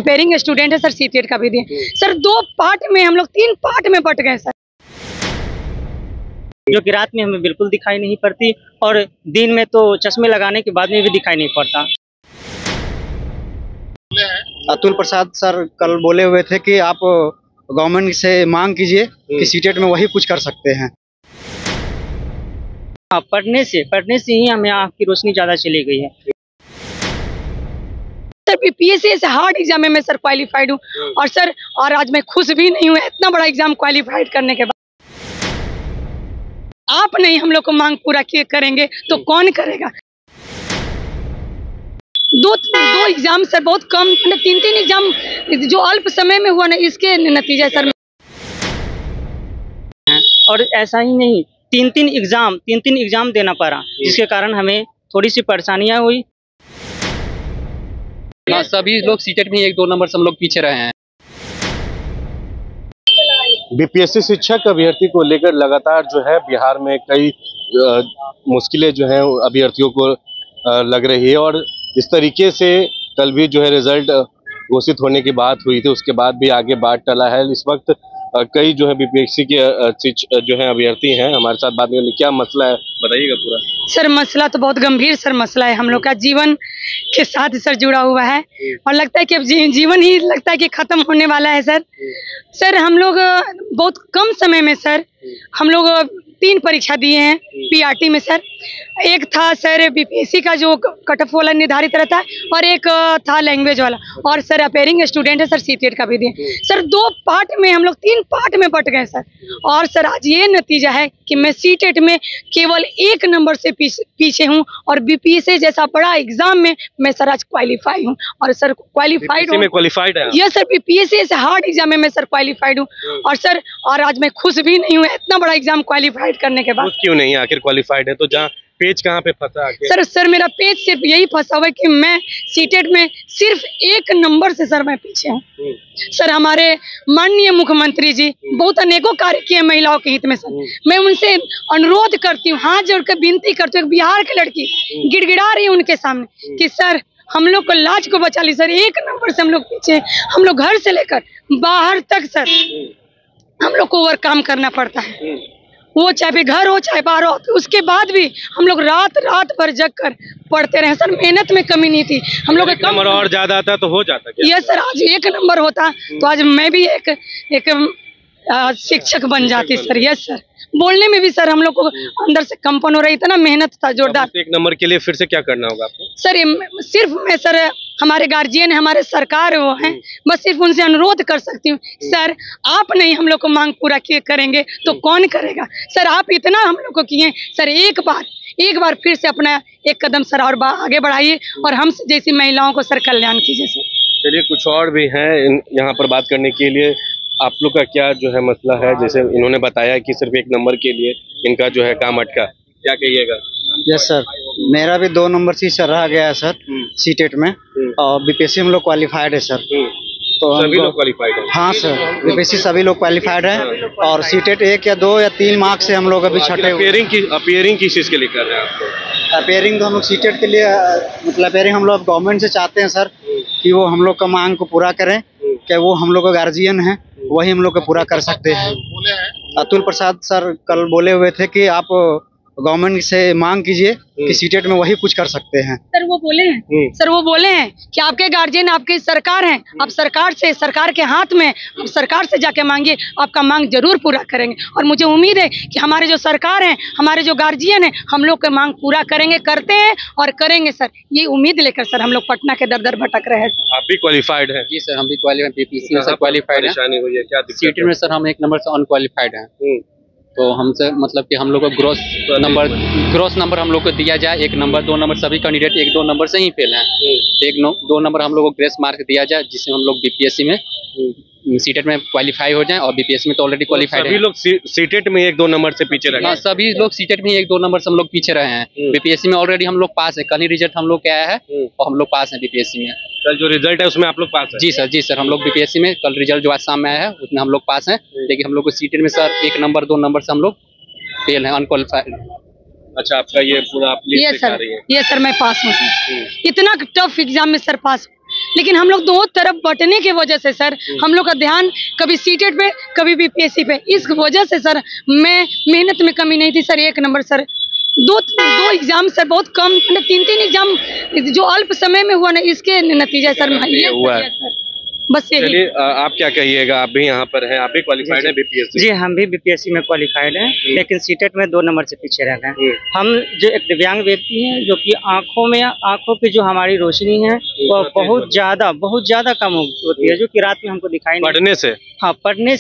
Preparing student है sir, CTET का भी दिए सर। 2 पार्ट में हम लोग 3 पार्ट में बट गए सर, जो कि रात में हमें बिल्कुल दिखाई नहीं पड़ती और दिन में तो चश्मे लगाने के बाद में भी दिखाई नहीं पड़ता। अतुल प्रसाद सर कल बोले हुए थे कि आप गवर्नमेंट से मांग कीजिए कि सीटेट में वही कुछ कर सकते हैं। हाँ, पढ़ने से ही हमें आँख की रोशनी ज़्यादा चली गई है। सर बीपीएससी से हार्ड एग्जाम में मैं सर क्वालिफाइड हूँ और सर और आज मैं खुश भी नहीं हूँ इतना बड़ा एग्जाम क्वालिफाइड करने के बाद। आप नहीं हम लोग को मांग पूरा किए करेंगे तो कौन करेगा। दो एग्जाम सर बहुत कम, 3 एग्जाम जो अल्प समय में हुआ ना, इसके नतीजा सर। और ऐसा ही नहीं, 3 एग्जाम देना पड़ा, जिसके कारण हमें थोड़ी सी परेशानियां हुई। सभी लोग सीटेट में 1-2 नंबर से हम लोग पीछे रहे हैं। बीपीएससी शिक्षक अभ्यर्थी को लेकर लगातार जो है बिहार में कई मुश्किलें जो हैं अभ्यर्थियों को लग रही है। और इस तरीके से कल भी जो है रिजल्ट घोषित होने की बात हुई थी, उसके बाद भी आगे बात टला है। इस वक्त कई जो है बीपीएससी के जो है अभ्यर्थी हैं हमारे साथ बात करने। क्या मसला है बताइएगा पूरा। सर मसला तो बहुत गंभीर सर मसला है, हम लोग का जीवन के साथ सर जुड़ा हुआ है और लगता है कि अब जीवन ही लगता है कि खत्म होने वाला है सर। सर हम लोग बहुत कम समय में सर हम लोग 3 परीक्षा दिए हैं पीआरटी में सर। एक था सर बीपीएससी का जो कट ऑफ वाला निर्धारित रहता है और एक था लैंग्वेज वाला, और सर अपेयरिंग स्टूडेंट है सर, सीटेट का भी दिए सर। 2 पार्ट में हम लोग 3 पार्ट में बट गए सर। और सर आज ये नतीजा है कि मैं सीटेट में केवल 1 नंबर से पीछे हूँ और बीपीएससी जैसा बड़ा एग्जाम में मैं सर आज क्वालिफाई हूँ। और सर क्वालिफाइड है यस सर, बीपीएससी से हार्ड एग्जाम में मैं सर क्वालिफाइड हूँ और सर और आज मैं खुश भी नहीं हूँ इतना बड़ा एग्जाम क्वालिफाइड करने के बाद। क्यों नहीं, आखिर क्वालिफाइड है तो जहाँ पेज कहाँ पे फंसा आखिर? सर मेरा पेज सिर्फ यही फंसा हुआ है कि मैं सीटेट में सिर्फ 1 नंबर से सर मैं पीछे हूँ। सर हमारे माननीय मुख्यमंत्री जी बहुत अनेकों कार्य किए महिलाओं के हित में सर। मैं उनसे अनुरोध करती हूँ, हाथ जोड़कर विनती करती हूँ, बिहार की लड़की गिड़गिड़ा रही है उनके सामने कि सर हम लोग को लाज को बचा ली सर। 1 नंबर से हम लोग पीछे, हम लोग घर से लेकर बाहर तक सर हम लोग को ओवर काम करना पड़ता है, वो चाहे घर हो चाहे बाहर हो। उसके बाद भी हम लोग रात भर जग कर पढ़ते रहे सर, मेहनत में कमी नहीं थी हम लोग। नंबर और ज्यादा आता तो हो जाता क्या? यस सर, आज 1 नंबर होता तो आज मैं भी एक शिक्षक बन जाती सर। यस सर, बोलने में भी सर हम लोग को अंदर से कंपन हो रहा है, इतना मेहनत था जोरदार। 1 नंबर के लिए फिर से क्या करना होगा आपको? सर सिर्फ मैं सर हमारे गार्जियन है, हमारे सरकार वो हैं, बस सिर्फ उनसे अनुरोध कर सकती हूँ सर आप नहीं हम लोग को मांग पूरा किए करेंगे तो कौन करेगा। सर आप इतना हम लोग को किए सर, एक बार फिर से अपना 1 कदम सर और आगे बढ़ाइए और हम जैसी महिलाओं को सर कल्याण कीजिए सर। चलिए कुछ और भी हैं यहाँ पर बात करने के लिए। आप लोग का क्या जो है मसला है? जैसे इन्होंने बताया कि सिर्फ 1 नंबर के लिए इनका जो है काम अटका, क्या कहिएगा? यस सर, मेरा भी 2 नंबर से रह गया है सर सीटेट में और बीपीएससी हम लोग क्वालिफाइड है सर। तो सभी लोग क्वालिफाइड है? हाँ सर, बीपीएससी सभी लोग क्वालिफाइड है और सीटेट 1 या 2 या 3 मार्क्स से हम लोग अभी छठे। अपियरिंग किस चीज के लिए कर रहे हैं आप? अपेयरिंग तो हम लोग सीटेट के लिए मतलब अपेयरिंग हम लोग गवर्नमेंट से चाहते हैं सर कि वो हम लोग का मांग को पूरा करें, कि वो हम लोग का गार्जियन है वही हम लोग को पूरा कर सकते हैं। अतुल प्रसाद सर कल बोले हुए थे कि आप गवर्नमेंट से मांग कीजिए कि सीटेट में वही कुछ कर सकते हैं। सर वो बोले हैं कि आपके गार्जियन आपकी सरकार हैं, आप सरकार के हाथ में, आप सरकार से जाके मांगिए, आपका मांग जरूर पूरा करेंगे। और मुझे उम्मीद है कि हमारे जो सरकार हैं, हमारे जो गार्जियन हैं, हम लोग का मांग पूरा करेंगे, करते हैं और करेंगे सर। ये उम्मीद लेकर सर हम लोग पटना के दर भटक रहे हैं। आप भी क्वालिफाइड है? जी सर, हम भी क्वालिफाइड, बीपीएससी में सर क्वालिफाइड है। सीटेट में सर हम 1 नंबर से अनक्वालिफाइड है, तो हमसे मतलब कि हम लोग को ग्रोस नंबर हम लोग को दिया जाए। 1 नंबर 2 नंबर सभी कैंडिडेट 1-2 नंबर से ही फेल हैं, 1-2 नंबर हम लोग को ग्रेस मार्क दिया जाए, जिससे हम लोग बीपीएससी में सीटेट में क्वालिफाई हो जाएं। और बीपीएससी में तो ऑलरेडी क्वालिफाइड है। सभी लोग सीटेट में 1-2 नंबर से पीछे रहे? हाँ, सभी लोग सीटेट में 1-2 नंबर से हम लोग पीछे रहे हैं। बीपीएससी में ऑलरेडी हम लोग पास है, कल ही रिजल्ट हम लोग के आया है और हम लोग पास हैं बीपीएससी में। कल जो रिजल्ट है उसमें आप लोग पास है? जी सर, हम लोग बीपीएससी में कल रिजल्ट जो आज शाम में आया है उसमें हम लोग पास हैं, लेकिन हम लोग को सीटेट में सर 1 नंबर 2 नंबर से हम लोग फेल है, अनक्वालिफाइड। अच्छा, आपका ये पूरा आप ये सर मैं पास हूँ सर। इतना टफ एग्जाम में सर पास लेकिन हम लोग दो तरफ बंटने की वजह से सर हम लोग का ध्यान कभी सीटेट पे कभी बीपीएससी पे, इस वजह से सर मैं मेहनत में कमी नहीं थी सर। 1 नंबर सर, दो एग्जाम सर बहुत कम, मतलब 3 एग्जाम जो अल्प समय में हुआ ना, इसके नतीजे सर ये हुआ है। बस यही। चलिए आप क्या कहिएगा, आप भी यहाँ पर हैं, आप भी क्वालिफाइड हैं बीपीएससी? जी हम भी बीपीएससी में क्वालिफाइड हैं, लेकिन सीटेट में 2 नंबर से पीछे रह गए। हम जो एक दिव्यांग व्यक्ति हैं, जो कि आंखों की जो हमारी रोशनी है वो बहुत ज्यादा कम होती है, जो कि रात में हमको दिखाई नहीं पढ़ने से। हाँ, पढ़ने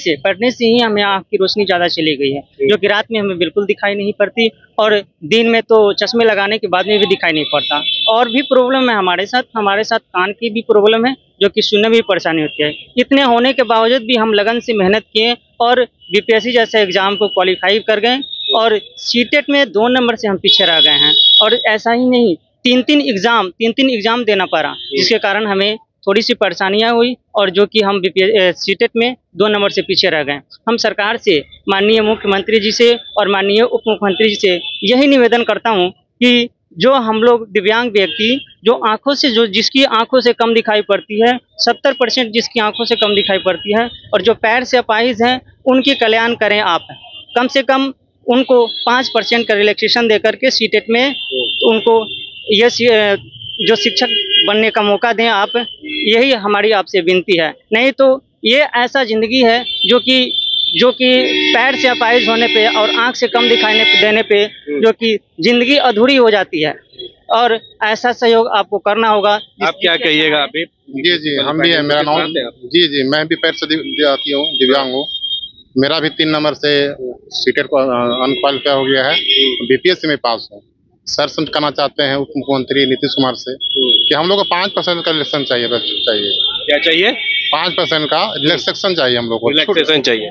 से ही हमें आँख की रोशनी ज्यादा चली गई है, जो कि रात में हमें बिल्कुल दिखाई नहीं पड़ती, और दिन में तो चश्मे लगाने के बाद में भी दिखाई नहीं पड़ता। और भी प्रॉब्लम है हमारे साथ कान की भी प्रॉब्लम है, जो कि सुनने में भी परेशानी होती है। इतने होने के बावजूद भी हम लगन से मेहनत किए और बीपीएससी जैसे एग्जाम को क्वालिफाई कर गए, और सीटेट में 2 नंबर से हम पीछे रह गए हैं। और ऐसा ही नहीं, 3 एग्जाम देना पड़ा, जिसके कारण हमें थोड़ी सी परेशानियां हुई, और जो कि हम सीटेट में 2 नंबर से पीछे रह गए। हम सरकार से, माननीय मुख्यमंत्री जी से और माननीय उप मुख्यमंत्री जी से यही निवेदन करता हूं कि जो हम लोग दिव्यांग व्यक्ति जिसकी आंखों से कम दिखाई पड़ती है, 70% जिसकी आंखों से कम दिखाई पड़ती है, और जो पैर से अपाहिज हैं, उनकी कल्याण करें आप। कम से कम उनको 5% का रिलैक्सेशन दे करके सीटेट में उनको जो शिक्षक बनने का मौका दें आप, यही हमारी आपसे विनती है। नहीं तो ये ऐसा जिंदगी है जो कि पैर से अपाहिज होने पे और आंख से कम दिखाई देने पे जो कि जिंदगी अधूरी हो जाती है, और ऐसा सहयोग आपको करना होगा। आप क्या कहिएगा अभी? जी हम भी है, मेरा नाम जी मैं भी पैर से दिव्यांग हूँ। मेरा भी 3 नंबर से सीटेट को अनक्वालिफाई हो गया है, बीपीएससी में पास हूँ। सर से कहना चाहते हैं उप मुख्यमंत्री नीतीश कुमार से कि हम लोग को 5% का रिलैक्सेशन चाहिए। क्या चाहिए? 5% का रिलैक्सेशन चाहिए हम लोग को। रिलैक्सेशन चाहिए,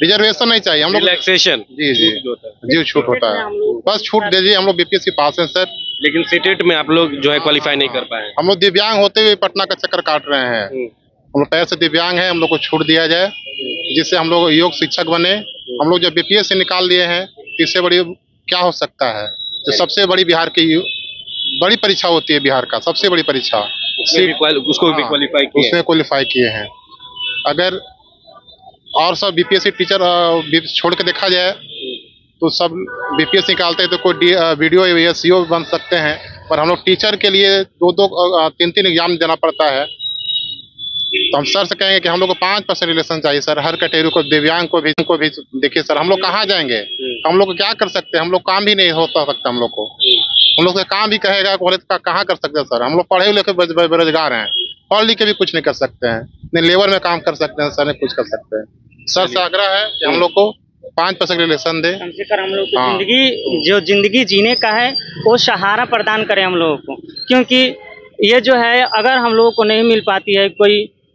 रिजर्वेशन नहीं चाहिए हम लोग। रिलैक्सेशन जी छूट होता है, बस छूट दीजिए। हम लोग बीपीएससी पास हैं सर, लेकिन सीटेट में आप लोग जो है क्वालिफाई नहीं कर पाए। हम लोग दिव्यांग होते हुए पटना का चक्कर काट रहे हैं। हम लोग पैर से दिव्यांग हैं, हम लोग को छूट दिया जाए, जिससे हम लोग योग शिक्षक बने। हम लोग जब बीपीएससी निकाल लिए हैं, इससे बड़ी क्या हो सकता है? जो सबसे बड़ी बिहार की बड़ी परीक्षा होती है, बिहार का सबसे बड़ी परीक्षा, उसको भी क्वालिफाई किए हैं। अगर और सब बीपीएससी टीचर छोड़ के देखा जाए तो सब बीपीएससी निकालते हैं तो कोई वीडियो या सीओ बन सकते हैं, पर हम लोग टीचर के लिए 2-3 एग्जाम देना पड़ता है। तो हम सर से कहेंगे कि हम लोग को 5% रिलेशन चाहिए सर, हर कैटेगरी को, दिव्यांग को भी देखिए सर। हम लोग कहाँ जाएंगे? हम लोग क्या कर सकते हैं? हम लोग काम भी नहीं होता सकता हम लोग को। हम लोग से काम भी कहेगा कॉलेज का, कहाँ कर सकते हैं सर? हम लोग पढ़े लिखे बेरोजगार हैं, पढ़ लिख के भी कुछ नहीं कर सकते हैं, नहीं लेबर में काम कर सकते हैं सर, नहीं कुछ कर सकते हैं। सर से आग्रह है कि हम लोग को 5% रिलेशन दे, कम से कम हम लोग को जिंदगी जीने का है वो सहारा प्रदान करें हम लोगों को। क्योंकि ये जो है, अगर हम लोगों को नहीं मिल पाती है,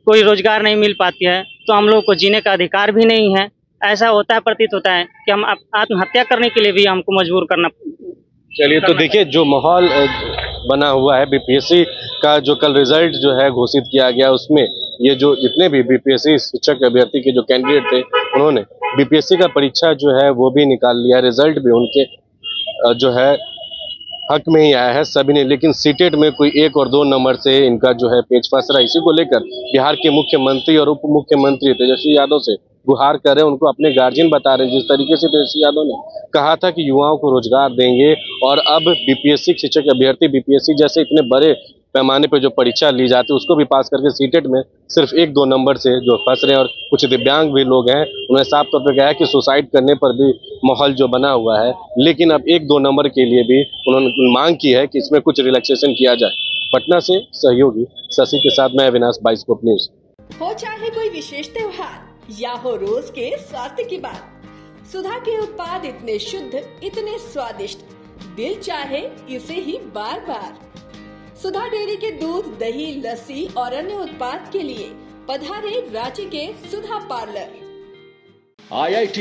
कोई रोजगार नहीं मिल पाती है, तो हम लोगों को जीने का अधिकार भी नहीं है। ऐसा होता है, प्रतीत होता है कि हम आत्महत्या करने के लिए भी हमको मजबूर करना। चलिए, तो देखिए जो माहौल बना हुआ है बीपीएससी का, जो कल रिजल्ट जो है घोषित किया गया, उसमें ये जो जितने भी बीपीएससी शिक्षक अभ्यर्थी के जो कैंडिडेट थे, उन्होंने बीपीएससी का परीक्षा जो है वो भी निकाल लिया, रिजल्ट भी उनके जो है हक में ही आया है सभी ने। लेकिन सीटेट में कोई 1 और 2 नंबर से इनका जो है पेच फंस रहा है। इसी को लेकर बिहार के मुख्यमंत्री और उप मुख्यमंत्री तेजस्वी यादव से गुहार कर रहे हैं, उनको अपने गार्जियन बता रहे हैं। जिस तरीके से तेजस्वी यादव ने कहा था कि युवाओं को रोजगार देंगे, और अब बीपीएससी शिक्षक अभ्यर्थी बीपीएससी जैसे इतने बड़े पैमाने पर जो परीक्षा ली जाती है उसको भी पास करके सीटेट में सिर्फ 1-2 नंबर से जो फंस रहे हैं। और कुछ दिव्यांग भी लोग हैं, उन्होंने साफ तौर पर कहा है कि सुसाइड करने पर भी माहौल जो बना हुआ है। लेकिन अब 1-2 नंबर के लिए भी उन्होंने मांग की है कि इसमें कुछ रिलैक्सेशन किया जाए। पटना से सहयोगी शशि के साथ मैं अविनाश, बाइस्कोप न्यूज। हो चाहे कोई विशेष त्योहार या हो रोज के स्वास्थ्य की बात, सुधा के उत्पाद इतने शुद्ध, इतने स्वादिष्ट, दिल चाहे इसे ही बार बार। सुधा डेयरी के दूध, दही, लस्सी और अन्य उत्पाद के लिए पधारे रांची के सुधा पार्लर। IIT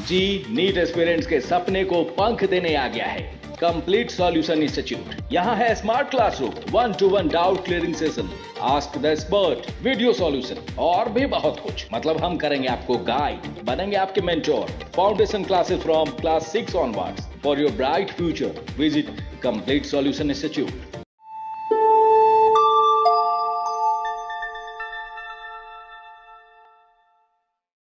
जी नीट एस्पिरेंट्स के सपने को पंख देने आ गया है कंप्लीट सॉल्यूशन इंस्टीट्यूट। यहाँ है smart classroom, 1-to-1 doubt clearing session, ask the expert, video solution और भी बहुत कुछ। मतलब हम करेंगे आपको गाइड, बनेंगे आपके mentor. Foundation classes from class 6 onwards for your bright future. Visit complete solution institute.